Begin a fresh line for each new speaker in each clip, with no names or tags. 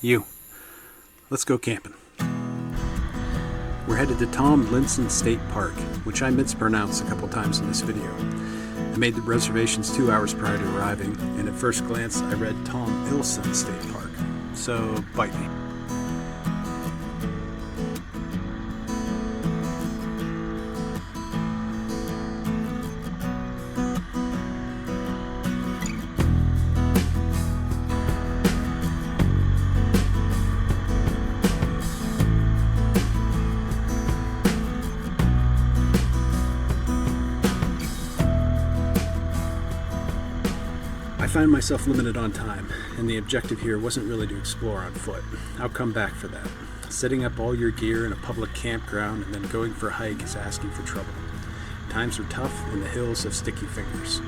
You. Let's go camping. We're headed to Tomlinson State Park, which I mispronounced a couple times in this video. I made the reservations 2 hours prior to arriving, and at first glance I read Tomlinson State Park. So, bite me. I find myself limited on time, and the objective here wasn't really to explore on foot. I'll come back for that. Setting up all your gear in a public campground and then going for a hike is asking for trouble. Times are tough and the hills have sticky fingers.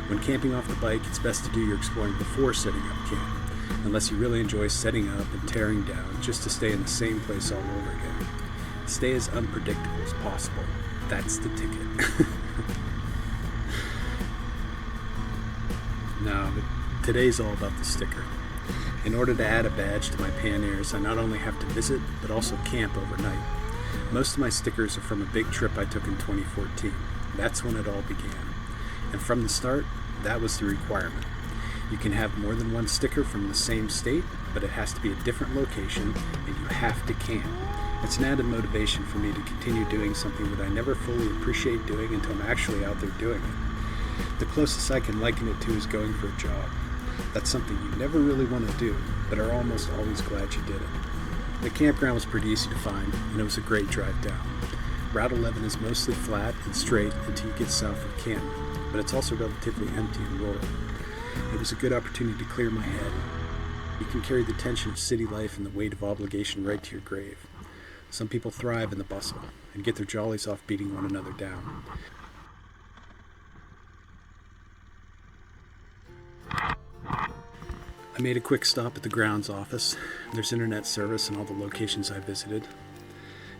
When camping off the bike, it's best to do your exploring before setting up camp, unless you really enjoy setting up and tearing down just to stay in the same place all over again. Stay as unpredictable as possible. That's the ticket. No, but today's all about the sticker. In order to add a badge to my Panairs, I not only have to visit, but also camp overnight. Most of my stickers are from a big trip I took in 2014. That's when it all began. And from the start, that was the requirement. You can have more than one sticker from the same state, but it has to be a different location, and you have to camp. It's an added motivation for me to continue doing something that I never fully appreciate doing until I'm actually out there doing it. The closest I can liken it to is going for a job. That's something you never really want to do, but are almost always glad you did it. The campground was pretty easy to find, and it was a great drive down. Route 11 is mostly flat and straight until you get south of camp, but it's also relatively empty and rural. It was a good opportunity to clear my head. You can carry the tension of city life and the weight of obligation right to your grave. Some people thrive in the bustle and get their jollies off beating one another down. I made a quick stop at the grounds office. There's internet service in all the locations I visited,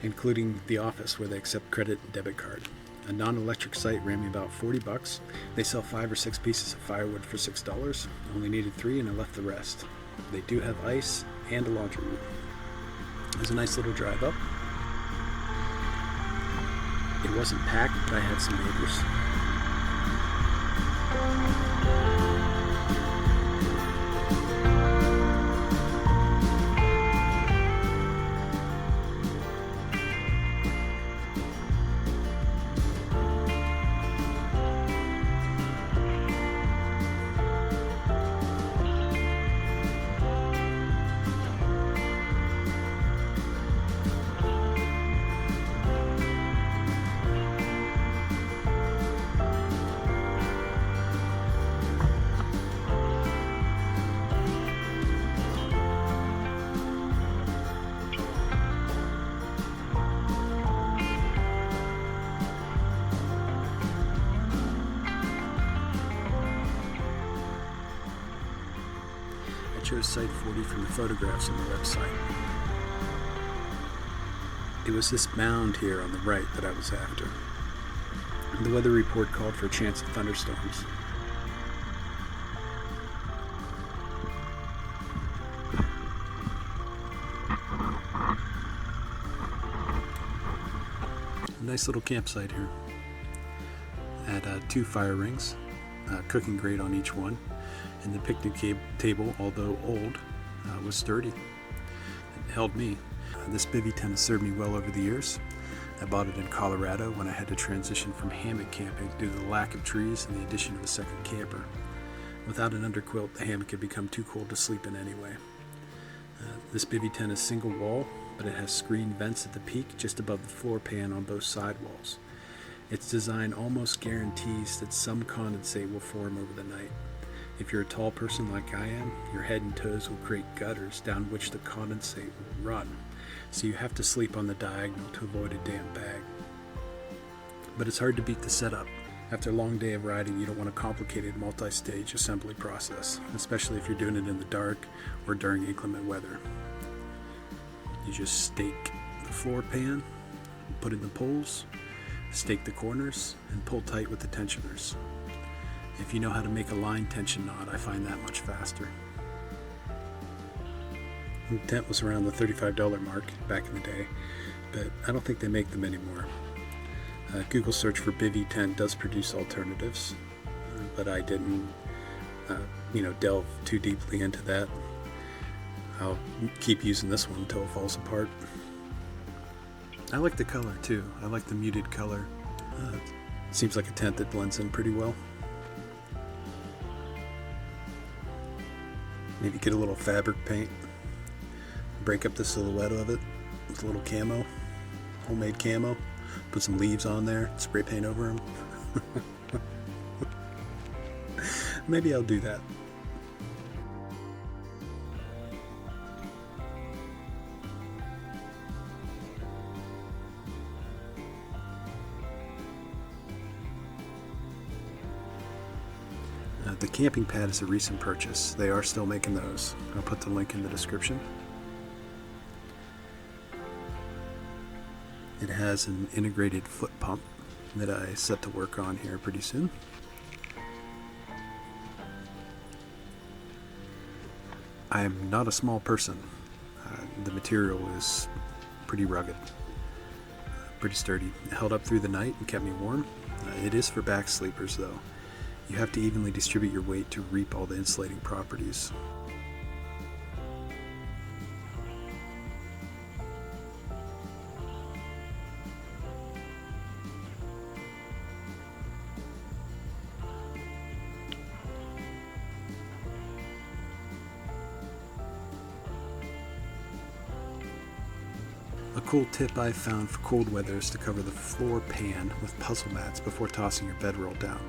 including the office where they accept credit and debit card. A non-electric site ran me about $40. They sell 5 or 6 pieces of firewood for $6. Only needed 3 and I left the rest. They do have ice and a laundry room. It was a nice little drive up. It wasn't packed, but I had some neighbors. I chose Site 40 from the photographs on the website. It was this mound here on the right that I was after. The weather report called for a chance of thunderstorms. A nice little campsite here. Had 2 fire rings, cooking grate on each one. And the picnic table, although old, was sturdy. It held me. This bivvy tent has served me well over the years. I bought it in Colorado when I had to transition from hammock camping due to the lack of trees and the addition of a second camper. Without an underquilt, the hammock had become too cold to sleep in anyway. This bivvy tent is single wall, but it has screen vents at the peak just above the floor pan on both side walls. Its design almost guarantees that some condensate will form over the night. If you're a tall person like I am, your head and toes will create gutters down which the condensate will run, so you have to sleep on the diagonal to avoid a damp bag. But it's hard to beat the setup. After a long day of riding, you don't want a complicated multi-stage assembly process, especially if you're doing it in the dark or during inclement weather. You just stake the floor pan, put in the poles, stake the corners, and pull tight with the tensioners. If you know how to make a line tension knot, I find that much faster. The tent was around the $35 mark back in the day, but I don't think they make them anymore. Google search for bivy tent does produce alternatives, but I didn't delve too deeply into that. I'll keep using this one until it falls apart. I like the color too. I like the muted color. Seems like a tent that blends in pretty well. Maybe get a little fabric paint, break up the silhouette of it with a little camo, homemade camo, put some leaves on there, spray paint over them. Maybe I'll do that. The camping pad is a recent purchase. They are still making those. I'll put the link in the description. It has an integrated foot pump that I set to work on here pretty soon. I am not a small person. The material is pretty rugged, pretty sturdy. It held up through the night and kept me warm. It is for back sleepers though. You have to evenly distribute your weight to reap all the insulating properties. A cool tip I've found for cold weather is to cover the floor pan with puzzle mats before tossing your bedroll down.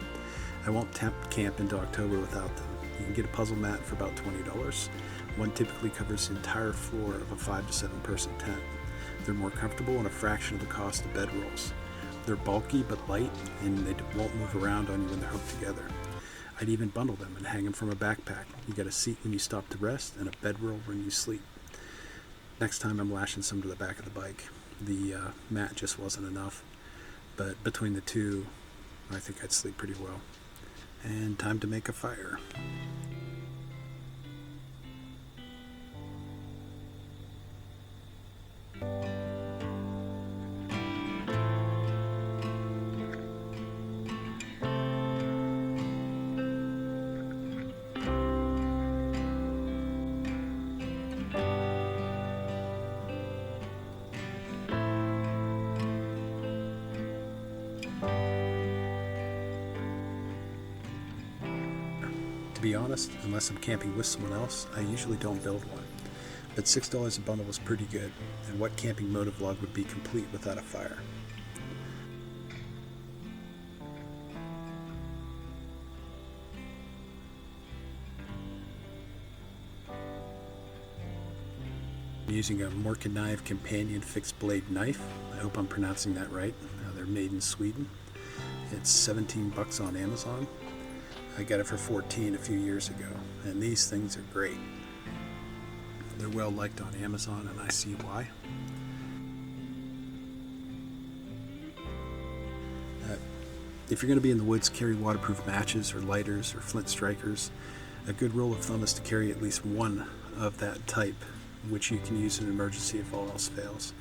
I won't camp into October without them. You can get a puzzle mat for about $20. One typically covers the entire floor of a 5 to 7 person tent. They're more comfortable and a fraction of the cost of bedrolls. They're bulky but light, and they won't move around on you when they're hooked together. I'd even bundle them and hang them from a backpack. You get a seat when you stop to rest and a bedroll when you sleep. Next time I'm lashing some to the back of the bike. The mat just wasn't enough, but between the two, I think I'd sleep pretty well. And time to make a fire. To be honest, unless I'm camping with someone else, I usually don't build one. But $6 a bundle was pretty good, and what camping motovlog would be complete without a fire? I'm using a Morakniv Companion fixed blade knife. I hope I'm pronouncing that right. They're made in Sweden. It's $17 on Amazon. I got it for $14 a few years ago, and these things are great. They're well liked on Amazon, and I see why. If you're going to be in the woods, carry waterproof matches or lighters or flint strikers. A good rule of thumb is to carry at least one of that type, which you can use in an emergency if all else fails.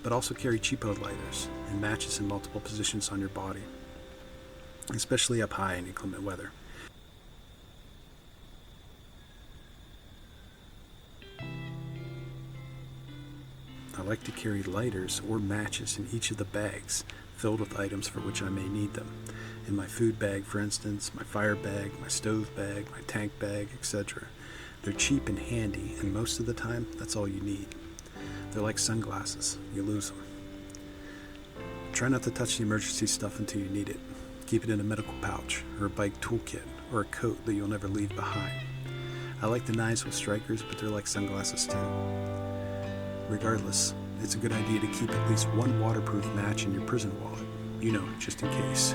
But also carry cheapo lighters and matches in multiple positions on your body, especially up high in inclement weather. I like to carry lighters or matches in each of the bags filled with items for which I may need them. In my food bag, for instance, my fire bag, my stove bag, my tank bag, etc. They're cheap and handy, and most of the time, that's all you need. They're like sunglasses. You lose them. Try not to touch the emergency stuff until you need it. Keep it in a medical pouch, or a bike toolkit, or a coat that you'll never leave behind. I like the knives with strikers, but they're like sunglasses too. Regardless, it's a good idea to keep at least one waterproof match in your prison wallet. You know, just in case.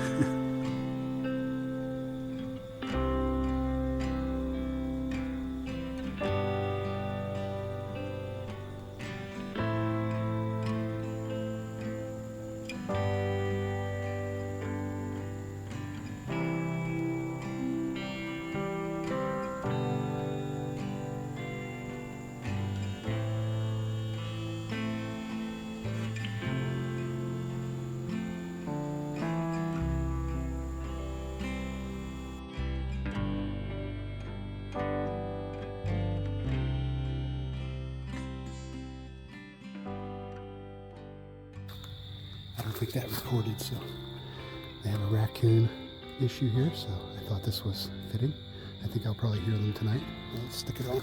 I don't think that recorded, so they have a raccoon issue here, so I thought this was fitting. I think I'll probably hear them tonight. Let's stick it on.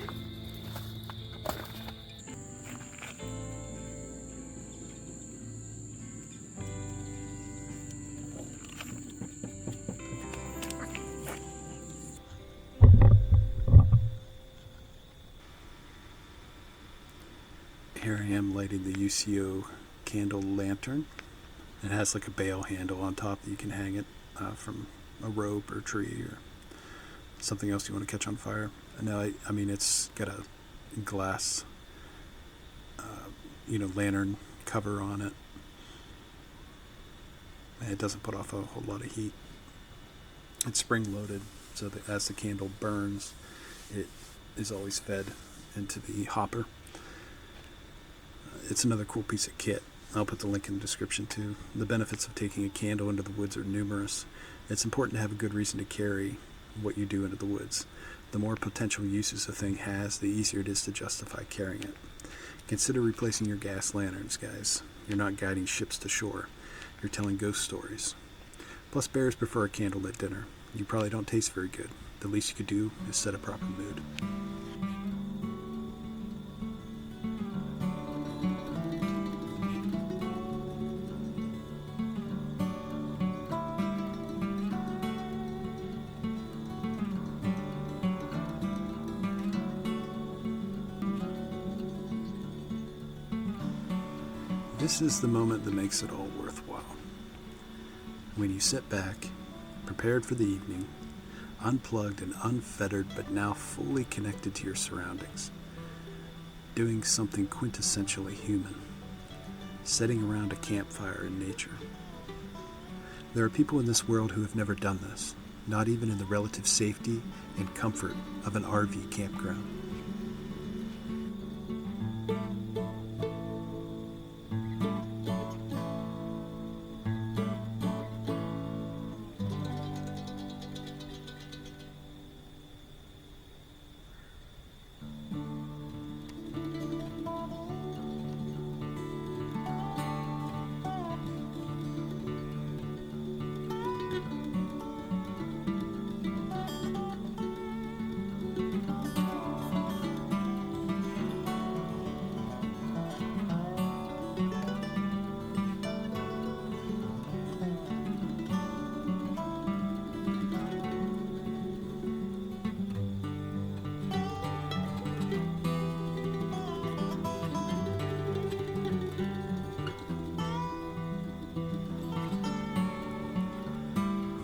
Here I am lighting the UCO Candle lantern. It has like a bail handle on top that you can hang it from a rope or tree or something else you want to catch on fire. And now, I mean, it's got a glass, lantern cover on it. And it doesn't put off a whole lot of heat. It's spring loaded, so that as the candle burns, it is always fed into the hopper. It's another cool piece of kit. I'll put the link in the description too. The benefits of taking a candle into the woods are numerous. It's important to have a good reason to carry what you do into the woods. The more potential uses a thing has, the easier it is to justify carrying it. Consider replacing your gas lanterns, guys. You're not guiding ships to shore. You're telling ghost stories. Plus, bears prefer a candlelit dinner. You probably don't taste very good. The least you could do is set a proper mood. This is the moment that makes it all worthwhile. When you sit back, prepared for the evening, unplugged and unfettered, but now fully connected to your surroundings, doing something quintessentially human, sitting around a campfire in nature. There are people in this world who have never done this, not even in the relative safety and comfort of an RV campground.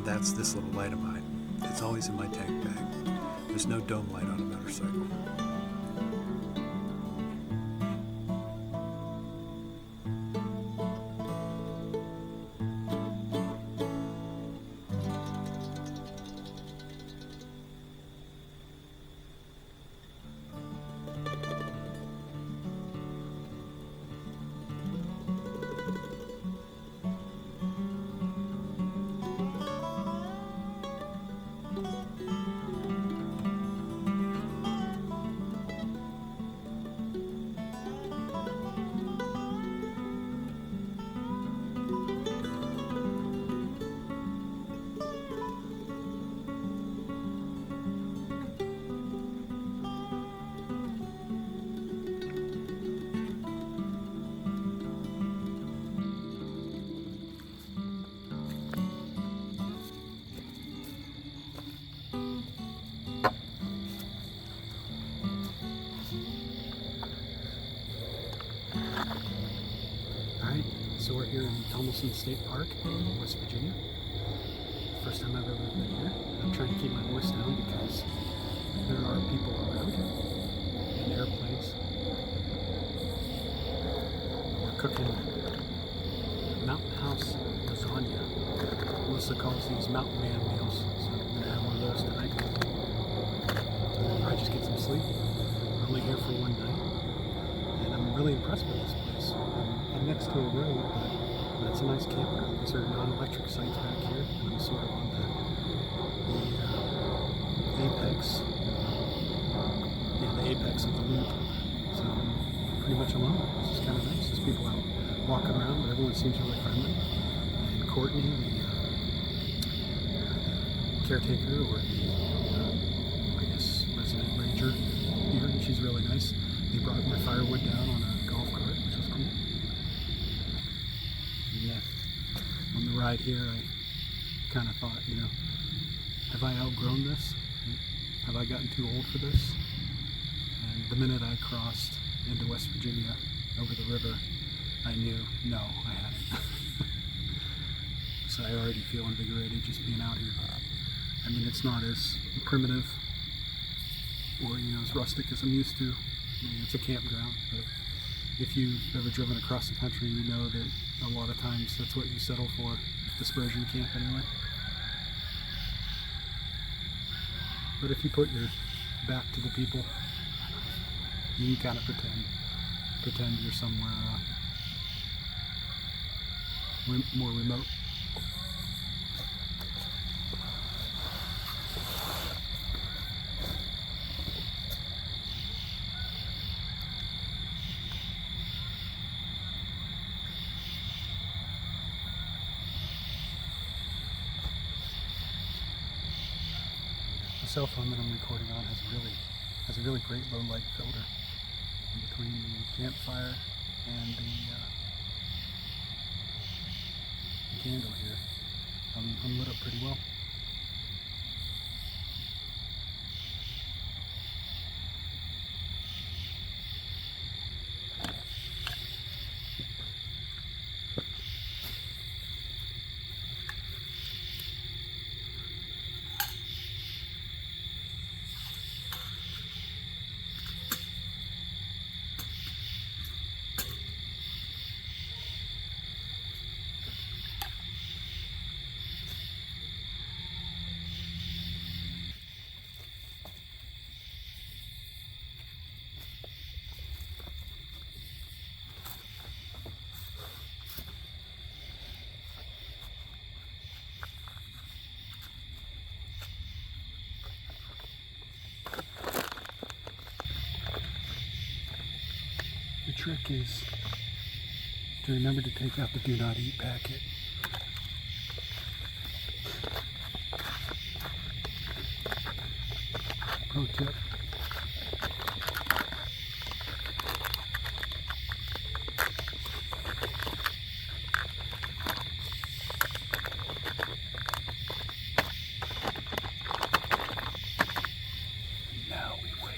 That's this little light of mine. It's always in my tank bag. There's no dome light on a motorcycle. So we're here in Tomlinson State Park in West Virginia. First time I've ever been here. I'm trying to keep my voice down because there are people around and airplanes. We're cooking Mountain House lasagna. Melissa calls these Mountain Man meals, so I'm going to have one of those tonight. I'll just get some sleep. We're only here for one night, and I'm really impressed with this place. I'm next to a road, but it's a nice campground. These are non-electric sites back here, and I'm sort of on the apex, the apex of the loop. So I'm pretty much alone. This is kind of nice. There's people out
walking around, but everyone seems really friendly. And Courtney, the caretaker, or the, I guess, resident ranger here, and she's really nice. They brought my firewood down on a golf cart, which was cool. And on the ride here, I kind of thought, you know, have I outgrown this? Have I gotten too old for this? And the minute I crossed into West Virginia over the river, I knew, no, I hadn't. So I already feel invigorated just being out here. I mean, it's not as primitive or, you know, as rustic as I'm used to. I mean, it's a campground, but if you've ever driven across the country, you know that a lot of times that's what you settle for, dispersion camp anyway. But if you put your back to the people, you kind of pretend you're somewhere more remote. The cell phone that I'm recording on has a really great low light filter in between the campfire and the candle here. I'm lit up pretty well. The trick is to remember to take out the do not eat packet. Pro tip. Now we wait.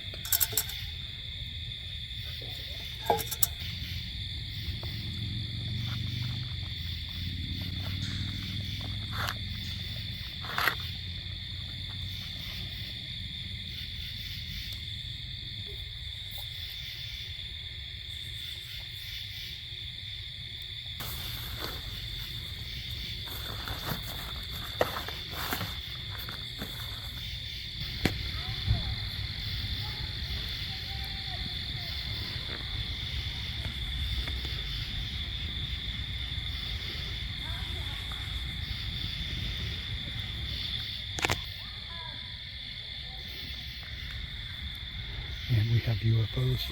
And we have UFOs.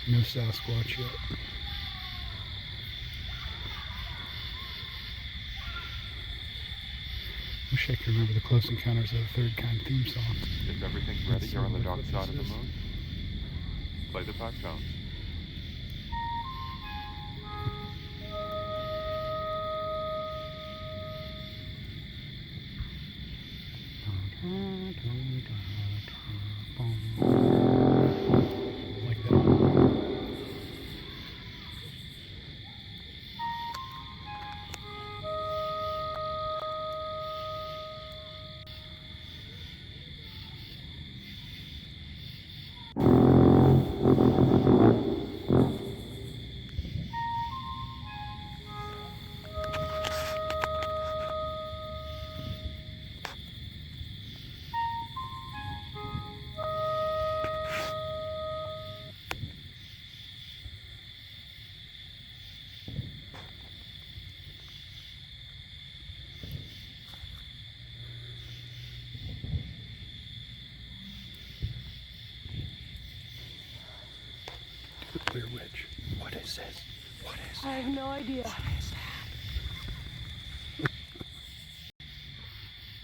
No Sasquatch yet. Wish I could remember the Close Encounters of the Third Kind theme song.
Is everything ready here on the dark side of the moon? Play the back sounds.
Like that.
The Blair Witch. What is this? What is that?
I have no idea.
What is that?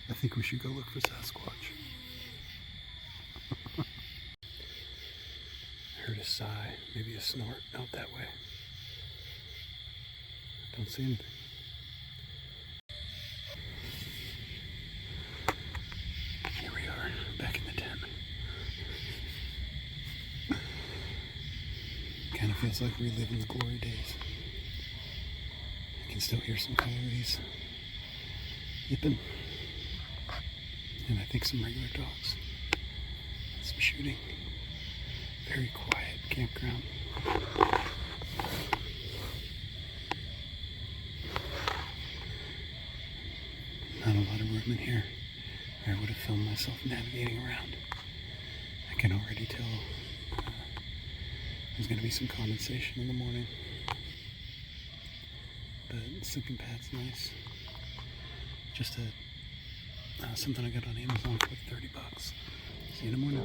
I think we should go look for Sasquatch. Heard a sigh, maybe a snort out that way. Don't see anything. Here we are, back in the tent. Kind of feels like reliving the glory days. I can still hear some coyotes yipping. And I think some regular dogs. Some shooting. Very quiet campground. Not a lot of room in here, or I would have filmed myself navigating around. I can already tell there's going to be some condensation in the morning. But the sleeping pad's nice. Just something I got on Amazon for like $30. See you in the morning.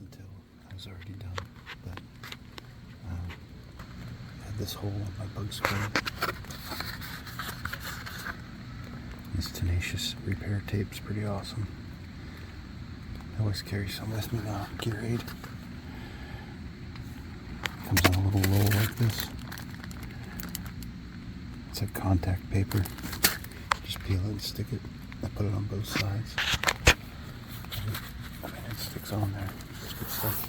Until I was already done, but I had this hole in my bug screen. This tenacious repair tape's pretty awesome. I always carry some with me now, gear aid. Comes on a little roll like this. It's like contact paper. Just peel it and stick it. I put it on both sides. I mean, it sticks on there. It's good stuff.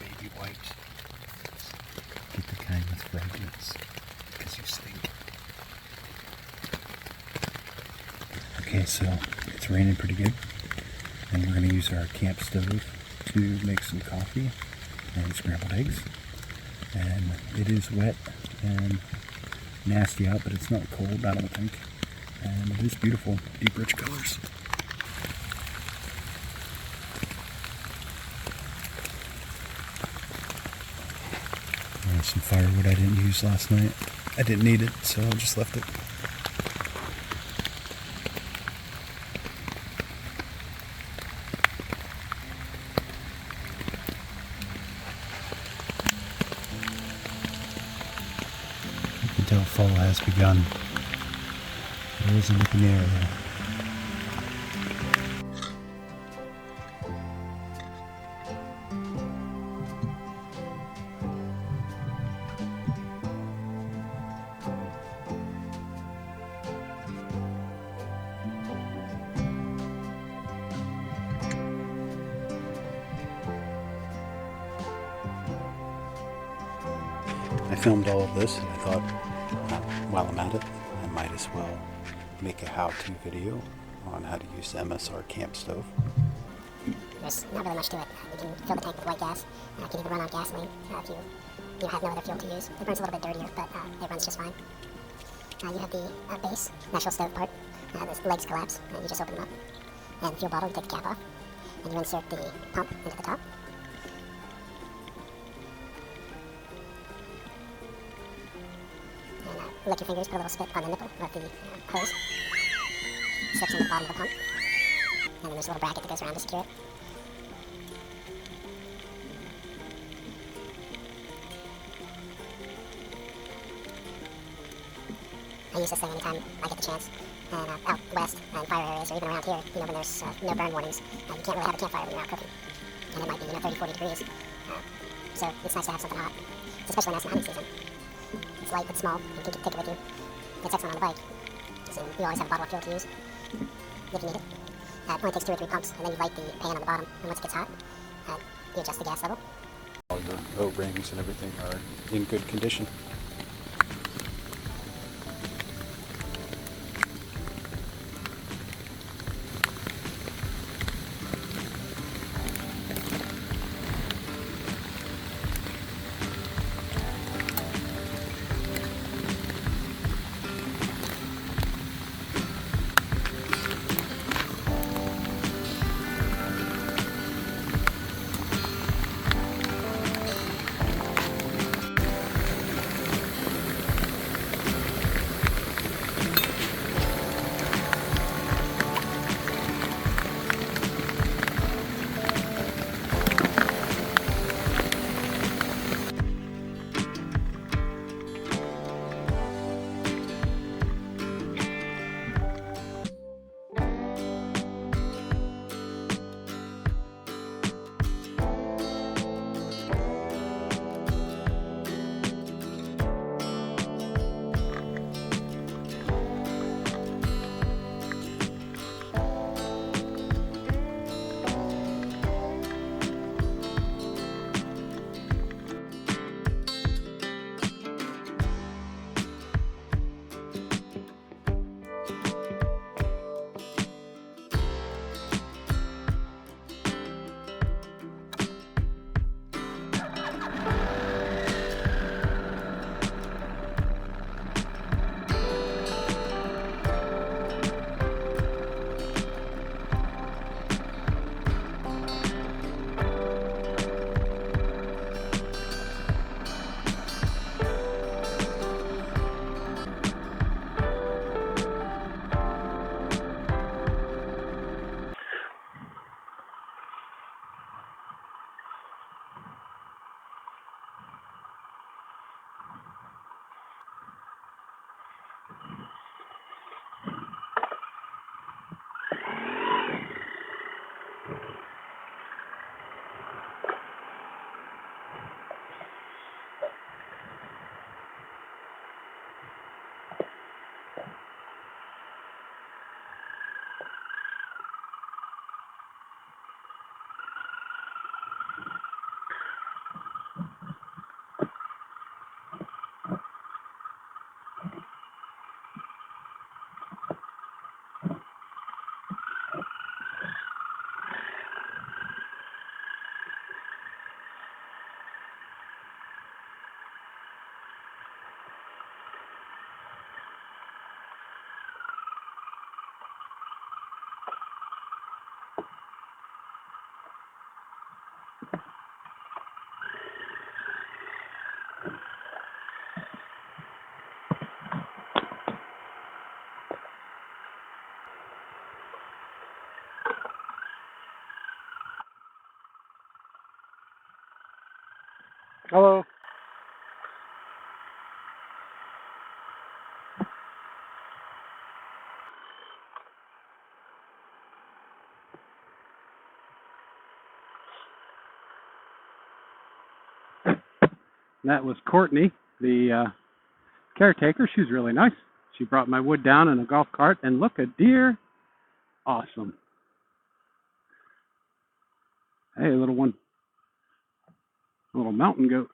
Baby wipes. Get the kind with fragrance, because you stink. Okay, so it's raining pretty good, and we're going to use our camp stove to make some coffee and scrambled eggs. And it is wet and nasty out, but it's not cold, I don't think. And it is beautiful, deep, rich colors. There's some firewood I didn't use last night. I didn't need it, so I just left it. Until fall has begun. There is a look in the air there. I filmed all of this and I thought, while I'm at it, I might as well make a how-to video on how to use the MSR camp stove.
There's not really much to it. You can fill the tank with white gas. You can even run on gasoline if you have no other fuel to use. It burns a little bit dirtier, but it runs just fine. You have the base, natural stove part. The legs collapse, and you just open them up. And the fuel bottle, you take the cap off, and you insert the pump into the top. Lick your fingers, put a little spit on the nipple of the hose. Slips in the bottom of the pump. And then there's a little bracket that goes around to secure it. I use this thing anytime I get the chance. And out west in fire areas, or even around here, when there's no burn warnings, you can't really have a campfire when you're out cooking. And it might be 30, 40 degrees. So it's nice to have something hot, especially now it's the hunting season. It's light, it's small, you can take it with you. It's excellent on the bike. So you always have a bottle of fuel to use if you need it. It only takes 2 or 3 pumps, and then you light the pan on the bottom, and once it gets hot, you adjust the gas level.
All the O-rings and everything are in good condition.
Hello. That was Courtney, the caretaker. She's really nice. She brought my wood down in a golf cart, and look, a deer. Awesome. Hey, little one. A little mountain goat.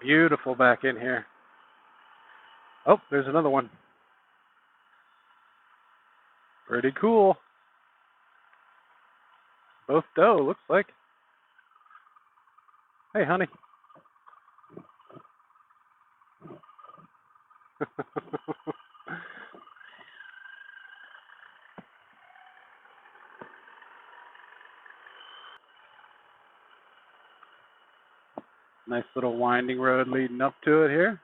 Beautiful back in here. Oh, there's another one. Pretty cool. Both doe, looks like. Hey, honey. Nice little winding road leading up to it here.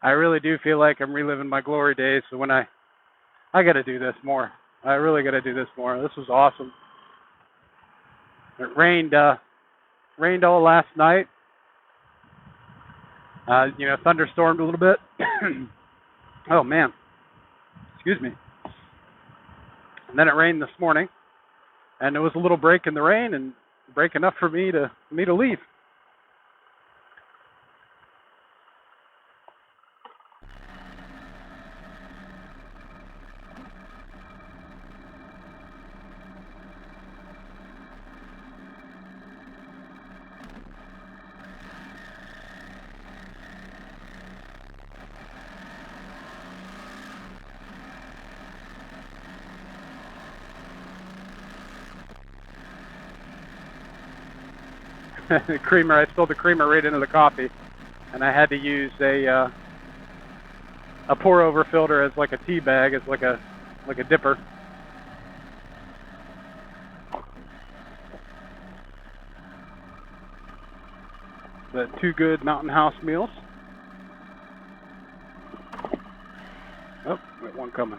I really do feel like I'm reliving my glory days, so when I got to do this more. I really got to do this more. This was awesome. It rained all last night. Thunderstormed a little bit. Oh man, excuse me. And then it rained this morning, and there was a little break in the rain, and break enough for me to leave. The creamer, I spilled the creamer right into the coffee, and I had to use a pour-over filter as like a tea bag, as like a dipper. The Two Good Mountain House meals. Oh, got one coming.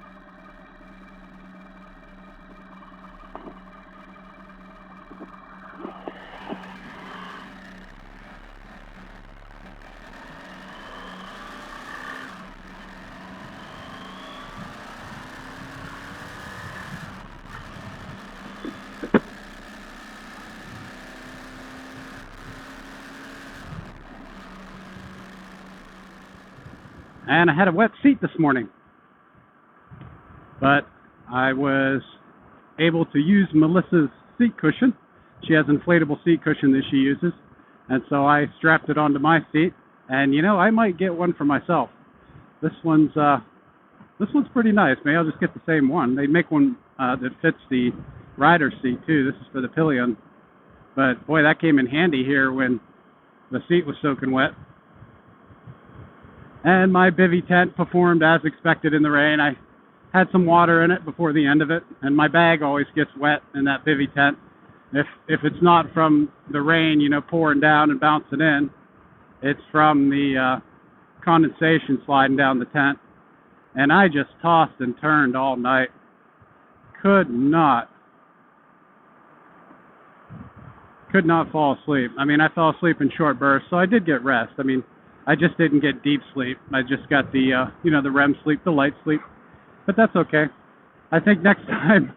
And I had a wet seat this morning, but I was able to use Melissa's seat cushion. She has an inflatable seat cushion that she uses, and so I strapped it onto my seat. And I might get one for myself. This one's pretty nice. Maybe I'll just get the same one. They make one that fits the rider seat too. This is for the pillion, but boy, that came in handy here when the seat was soaking wet. And my bivy tent performed as expected in the rain. I had some water in it before the end of it, and my bag always gets wet in that bivy tent. If it's not from the rain, pouring down and bouncing in, it's from the condensation sliding down the tent. And I just tossed and turned all night. Could not fall asleep. I mean, I fell asleep in short bursts, so I did get rest. I mean, I just didn't get deep sleep. I just got the the REM sleep, the light sleep. But that's okay. I think next time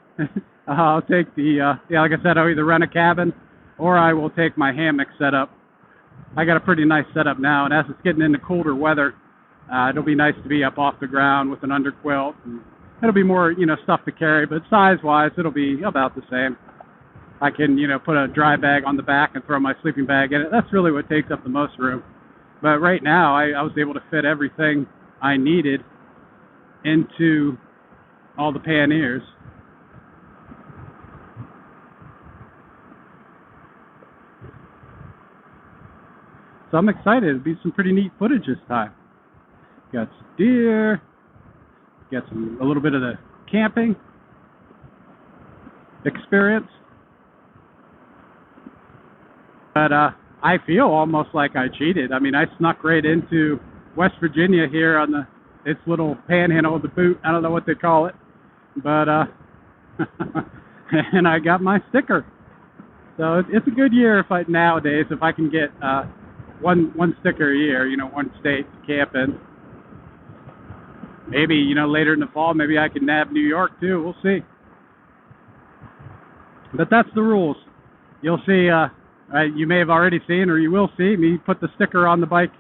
I'll take like I said, I'll either rent a cabin or I will take my hammock setup. I got a pretty nice setup now, and as it's getting into colder weather, it'll be nice to be up off the ground with an underquilt. And it'll be more, stuff to carry, but size-wise, it'll be about the same. I can, put a dry bag on the back and throw my sleeping bag in it. That's really what takes up the most room. But right now, I was able to fit everything I needed into all the panniers. So I'm excited. It'll be some pretty neat footage this time. Got some deer. Got a little bit of the camping experience. But I feel almost like I cheated. I mean, I snuck right into West Virginia here on its little panhandle of the boot. I don't know what they call it, but and I got my sticker. So it's a good year nowadays if I can get one sticker a year, you know, one state to camp in. Maybe, you know, later in the fall, maybe I can nab New York too. We'll see. But that's the rules. You'll see, you may have already seen, or you will see me put the sticker on the bike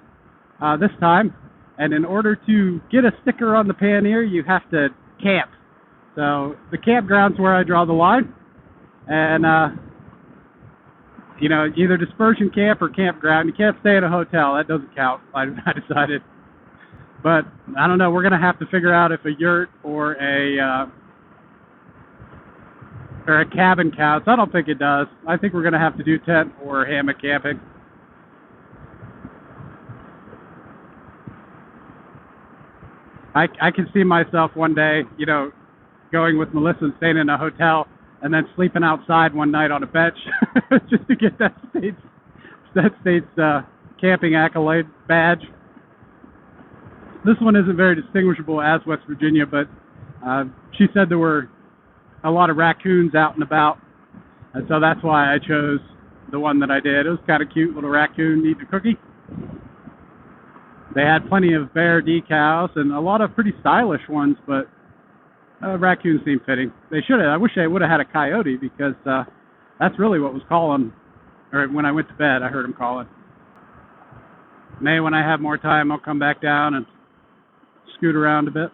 this time. And in order to get a sticker on the Pannier, you have to camp. So the campground's where I draw the line. And, you know, either dispersion camp or campground. You can't stay at a hotel. That doesn't count, I decided. But I don't know. We're going to have to figure out if a yurt or a cabin counts. I don't think it does. I think we're going to have to do tent or hammock camping. I can see myself one day, you know, going with Melissa and staying in a hotel and then sleeping outside one night on a bench just to get that state's camping accolade badge. This one isn't very distinguishable as West Virginia, but she said there were a lot of raccoons out and about, and so that's why I chose the one that I did. It was kind of cute, little raccoon eating a cookie. They had plenty of bear decals and a lot of pretty stylish ones, but raccoons seemed fitting. They should have. I wish they would have had a coyote, because that's really what was calling. Or when I went to bed, I heard him calling. Maybe when I have more time, I'll come back down and scoot around a bit.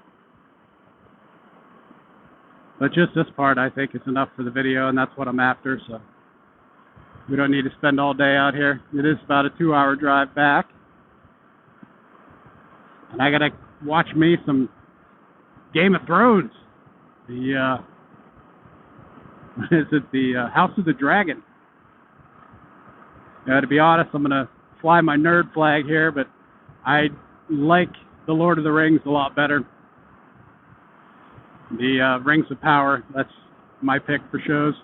But just this part, I think, is enough for the video, and that's what I'm after. So we don't need to spend all day out here. It is about a 2-hour drive back. And I gotta watch me some Game of Thrones. The what is it? The House of the Dragon. To be honest, I'm gonna fly my nerd flag here, but I like the Lord of the Rings a lot better. The Rings of Power. That's my pick for shows.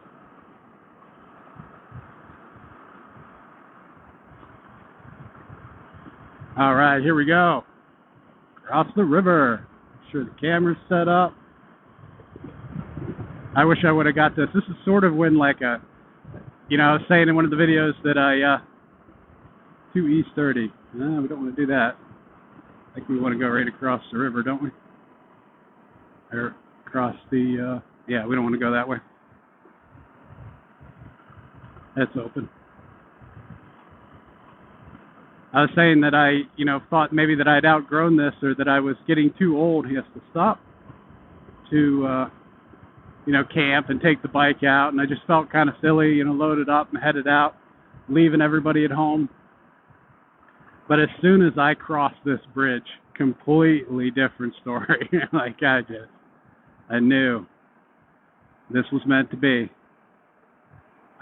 All right, here we go. Across the river. Make sure the camera's set up. I wish I would have got this. This is sort of when, like, I was saying in one of the videos that I, 2 East 30. No, we don't want to do that. I think we want to go right across the river, don't we? Or across the, yeah, we don't want to go that way. That's open. I was saying that I, thought maybe that I'd outgrown this, or that I was getting too old. He has to stop to, camp and take the bike out. And I just felt kind of silly, loaded up and headed out, leaving everybody at home. But as soon as I crossed this bridge, completely different story. Like I knew this was meant to be.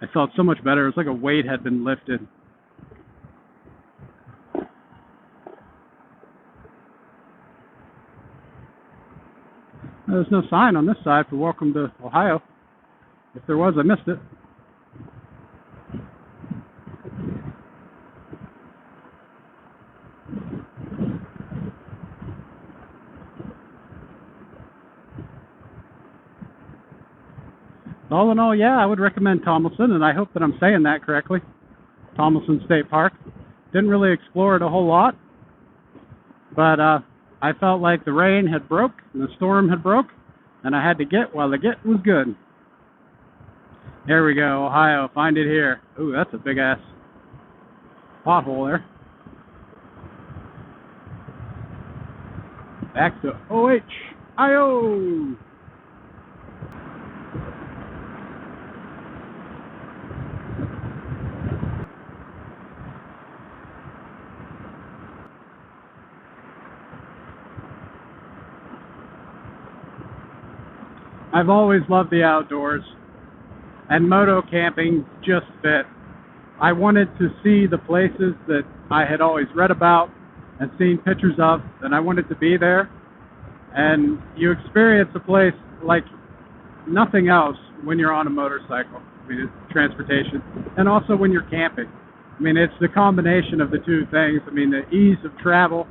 I felt so much better. It was like a weight had been lifted. There's no sign on this side for Welcome to Ohio. If there was, I missed it. All in all, yeah, I would recommend Tomlinson, and I hope that I'm saying that correctly. Tomlinson State Park. Didn't really explore it a whole lot, but I felt like the rain had broke and the storm had broke, and I had to get while the get was good. Here we go, Ohio. Find it here. Ooh, that's a big ass pothole there. Back to Ohio. I've always loved the outdoors, and moto camping just fit. I wanted to see the places that I had always read about and seen pictures of, and I wanted to be there. And you experience a place like nothing else when you're on a motorcycle. I mean, it's transportation, and also when you're camping. I mean, it's the combination of the two things. I mean, the ease of travel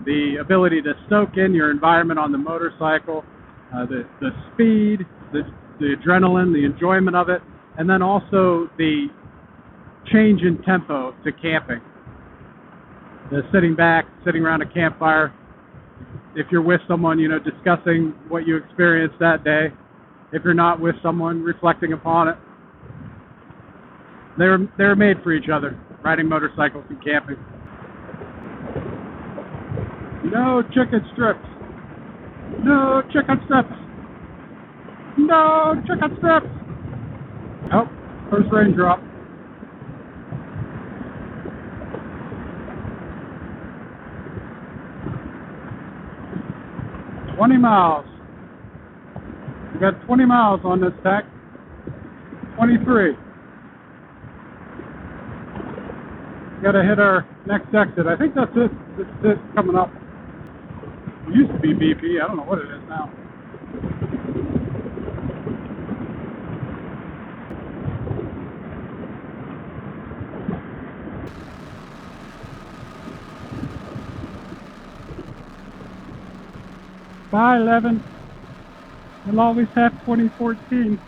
the ability to soak in your environment on the motorcycle, the speed, the adrenaline, the enjoyment of it, and then also the change in tempo to camping. The sitting back, sitting around a campfire, if you're with someone, you know, discussing what you experienced that day. If you're not with someone, reflecting upon it. They were made for each other, riding motorcycles and camping. No chicken strips. No chicken strips. No chicken strips. Oh, first raindrop. $20 miles. We got 20 miles on this pack. 23. Got to hit our next exit. I think that's it. This is it coming up. It used to be BP. I don't know what it is now. Bye, Levin. We'll always have 2014.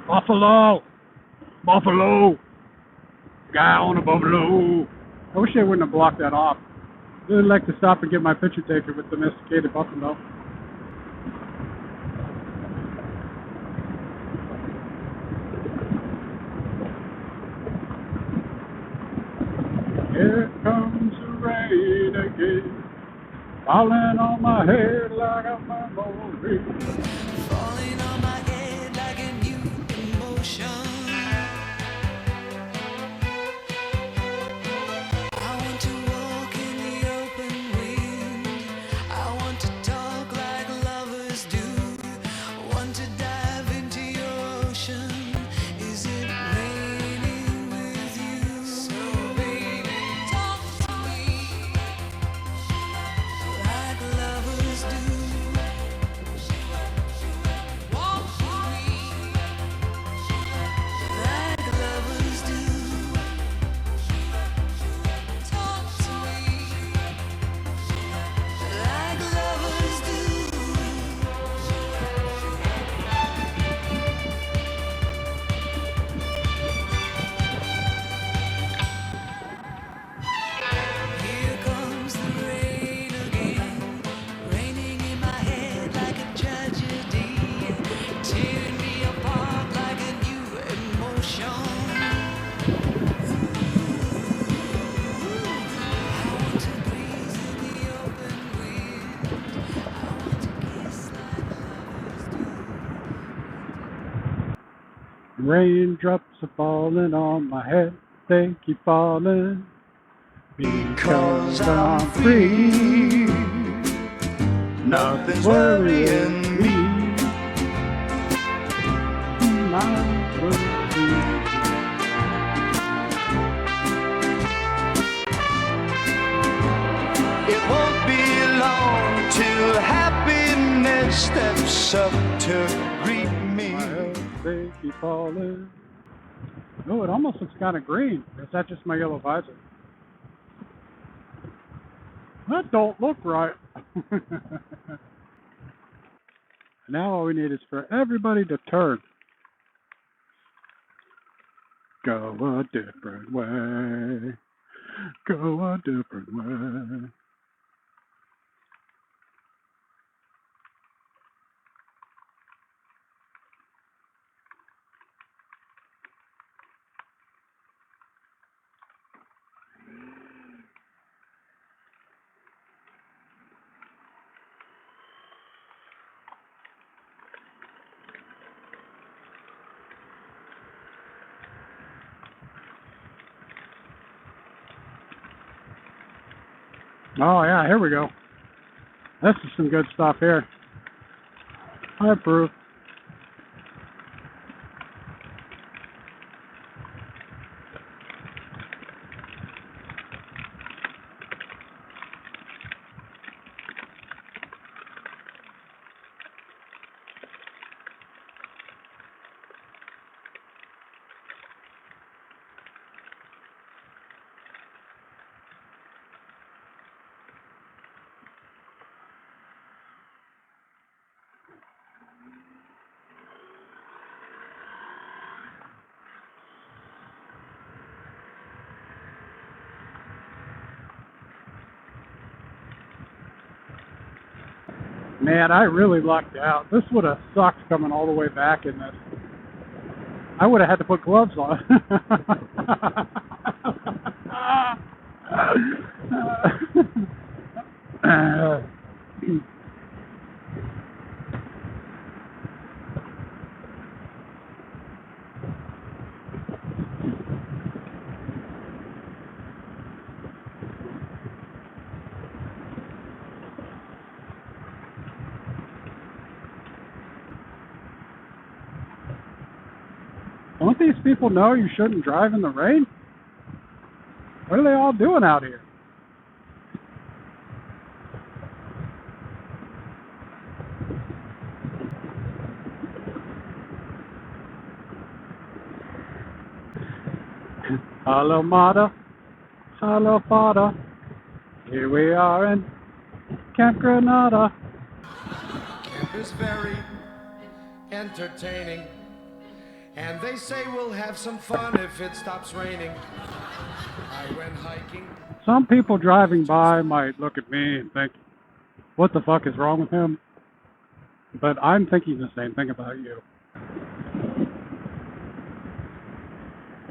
Buffalo! Buffalo! Guy on a buffalo! I wish they wouldn't have blocked that off. I'd really like to stop and get my picture taken with domesticated buffalo. Here comes the rain again, falling on my head like a memory.
Falling on my head like a new emotion. I want to walk in the open wind. I want to talk like lovers do. Want to dive into your ocean. Is it raining with you? So baby, talk to me like lovers do. Walk with me like lovers do. Talk to me like lovers do. Here comes the rain again, raining in my head like a tragedy, tearing me apart like a new emotion. I want to breathe in the open wind. I want to kiss like lovers do.
Raindrops are falling on my head, they keep falling because I'm free. Nothing's worrying me. My worry.
It won't be long till happiness steps up to greet me.
My head, they keep falling. Oh, it almost looks kind of green. Is that just my yellow visor? That don't look right. Now all we need is for everybody to turn. Go a different way. Go a different way. Oh yeah, here we go. This is some good stuff here. I approve. Man, I really lucked out. This would have sucked coming all the way back in this. I would have had to put gloves on. Don't these people know you shouldn't drive in the rain? What are they all doing out here? Hello, Mata. Hello, Fada. Here we are in Camp Granada.
Camp is very entertaining, and they say we'll have some fun if it stops raining. I went hiking.
Some people driving by might look at me and think, what the fuck is wrong with him? But I'm thinking the same thing about you.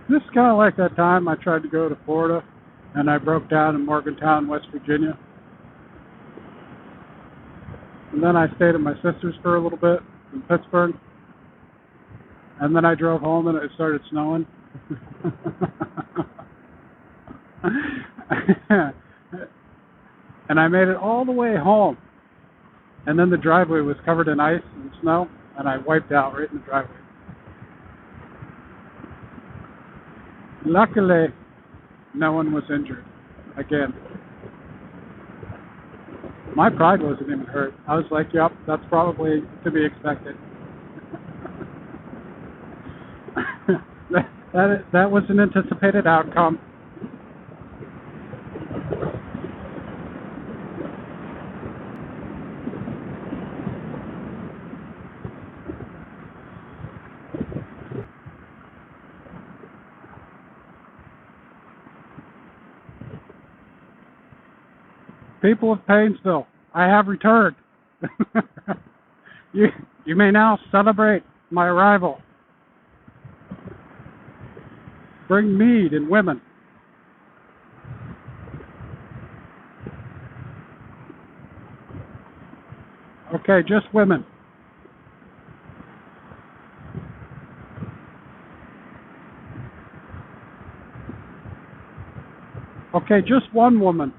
This is kind of like that time I tried to go to Florida and I broke down in Morgantown, West Virginia. And then I stayed at my sister's for a little bit in Pittsburgh. And then I drove home and it started snowing. And I made it all the way home. And then the driveway was covered in ice and snow, and I wiped out right in the driveway. Luckily, no one was injured. Again. My pride wasn't even hurt. I was like, yep, that's probably to be expected. that was an anticipated outcome. People of Painesville, I have returned. You may now celebrate my arrival. Bring mead and women. Okay, just women. Okay, just one woman.